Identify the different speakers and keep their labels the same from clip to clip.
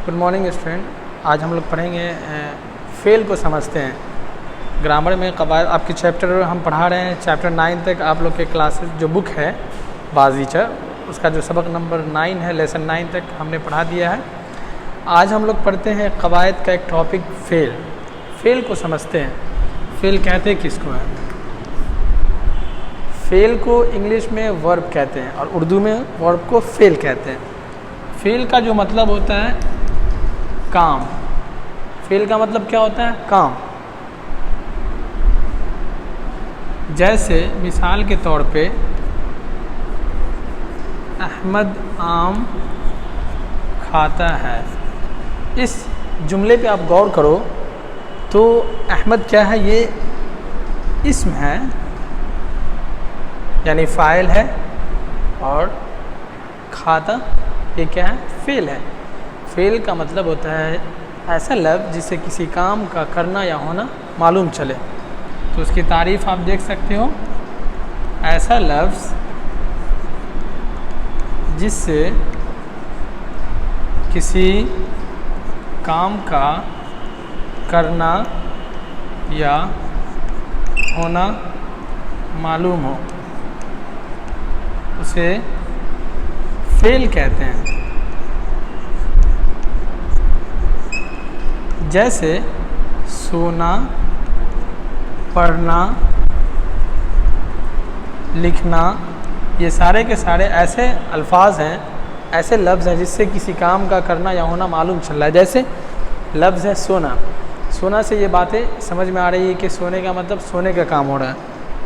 Speaker 1: Good morning student. आज हम लोग पढ़ेंगे फेल को समझते हैं। ग्रामर में कवायद आपके चैप्टर हम पढ़ा रहे हैं, चैप्टर 9 तक आप लोग के क्लासेस जो बुक है बाजीचा, उसका जो सबक नंबर 9 है, लेसन 9 तक हमने पढ़ा दिया है। आज हम लोग पढ़ते हैं कवायद का एक टॉपिक फेल। फेल को समझते हैं। फेल कहते किसको है? फेल को इंग्लिश में वर्ब कहते हैं और उर्दू में वर्ब को फेल कहते हैं। फेल का जो मतलब होता है काम। फेल का मतलब क्या होता है? काम। जैसे मिसाल के तौर पे अहमद आम खाता है। इस जुमले पे आप गौर करो तो अहमद क्या है? ये इस्म है, यानी फ़ाइल है, और खाता ये क्या है? फेल है। फेल का मतलब होता है ऐसा लफ्ज़ जिससे किसी काम का करना या होना मालूम चले। तो उसकी तारीफ़ आप देख सकते हो, ऐसा लफ्ज़ जिससे किसी काम का करना या होना मालूम हो, उसे फेल कहते हैं। जैसे सोना, पढ़ना, लिखना, ये सारे के सारे ऐसे अल्फाज हैं, ऐसे लफ्ज़ हैं जिससे किसी काम का करना या होना मालूम चल रहा है। जैसे लफ्ज़ है सोना। सोना से ये बातें समझ में आ रही है कि सोने का मतलब सोने का काम हो रहा है।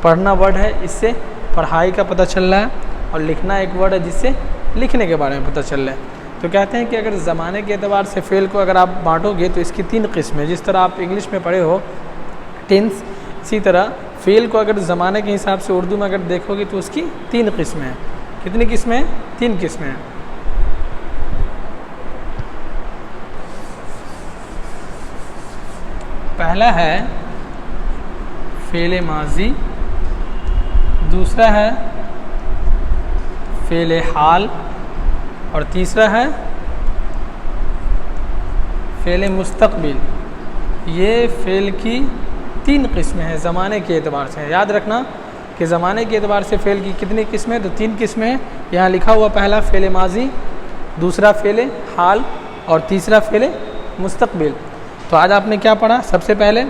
Speaker 1: पढ़ना वर्ड है, इससे पढ़ाई का पता चल रहा है, और लिखना एक वर्ड है जिससे लिखने के बारे में पता चल रहा है। तो कहते हैं कि अगर ज़माने के एतबार से फ़ेल को अगर आप बांटोगे तो इसकी 3 किस्में हैं। जिस तरह आप इंग्लिश में पढ़े हो टेंस, इसी तरह फ़ेल को अगर ज़माने के हिसाब से उर्दू में अगर देखोगे तो उसकी 3 किस्में हैं। कितनी किस्में हैं? 3 किस्में हैं। पहला है फ़ेल माजी, दूसरा है फ़ेल हाल, और तीसरा है फ़ेल मुस्तक़बिल। ये फ़ेल की 3 किस्में हैं ज़माने के एतबार से। याद रखना कि ज़माने के एतबार से फ़ेल की कितनी किस्में? तो 3 किस्में हैं। यहाँ लिखा हुआ पहला फ़ेल माजी, दूसरा फ़ेल हाल, और तीसरा फ़ेल मुस्तक़बिल। तो आज आपने क्या पढ़ा? सबसे पहले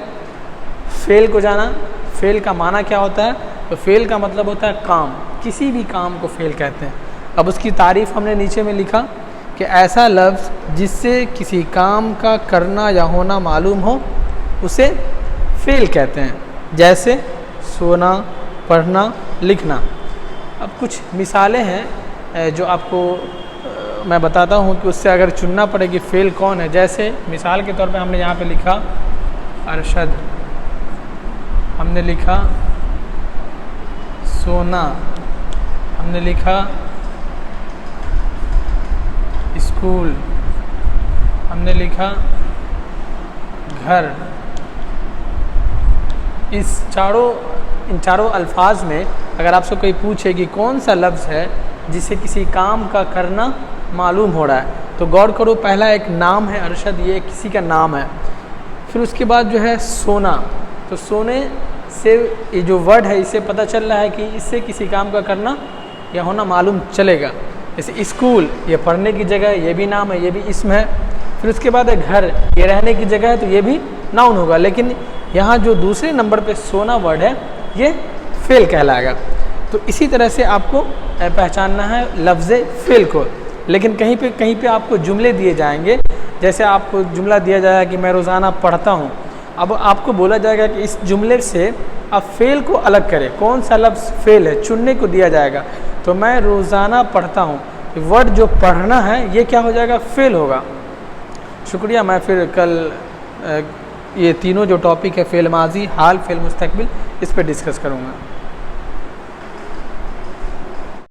Speaker 1: फ़ेल को जाना। फ़ेल का माना क्या होता है? तो फ़ेल का मतलब होता है काम। किसी भी काम को फ़ेल कहते हैं। अब उसकी तारीफ़ हमने नीचे में लिखा कि ऐसा लफ्ज़ जिससे किसी काम का करना या होना मालूम हो, उसे फ़ेल कहते हैं। जैसे सोना, पढ़ना, लिखना। अब कुछ मिसालें हैं जो आपको मैं बताता हूँ कि उससे अगर चुनना पड़े कि फ़ेल कौन है। जैसे मिसाल के तौर पे हमने यहाँ पे लिखा अरशद, हमने लिखा सोना, हमने लिखा स्कूल, हमने लिखा घर। इन चारों अल्फाज में अगर आपसे कोई पूछे कि कौन सा लफ्ज़ है जिससे किसी काम का करना मालूम हो रहा है, तो गौर करो। पहला एक नाम है अरशद, ये किसी का नाम है। फिर उसके बाद जो है सोना, तो सोने से ये जो वर्ड है इससे पता चल रहा है कि इससे किसी काम का करना या होना मालूम चलेगा। जैसे स्कूल, ये पढ़ने की जगह है, ये भी नाम है, ये भी इसम है। फिर उसके बाद है घर, ये रहने की जगह है, तो ये भी नाउन होगा। लेकिन यहाँ जो दूसरे नंबर पे सोना वर्ड है, ये फ़ेल कहलाएगा। तो इसी तरह से आपको पहचानना है लफ्ज़ फ़ेल को। लेकिन कहीं पे आपको जुमले दिए जाएंगे। जैसे आपको जुमला दिया जाएगा कि मैं रोज़ाना पढ़ता हूँ। अब आपको बोला जाएगा कि इस जुमले से आप फ़ेल को अलग करें। कौन सा लफ्ज़ फ़ेल है चुनने को दिया जाएगा। तो मैं रोज़ाना पढ़ता हूँ, वर्ड जो पढ़ना है ये क्या हो जाएगा? फ़ेल होगा। शुक्रिया। मैं फिर कल ये तीनों जो टॉपिक है फ़ेल माजी, हाल, फ़ेल मुस्तक़बिल, इस पर डिस्कस करूँगा।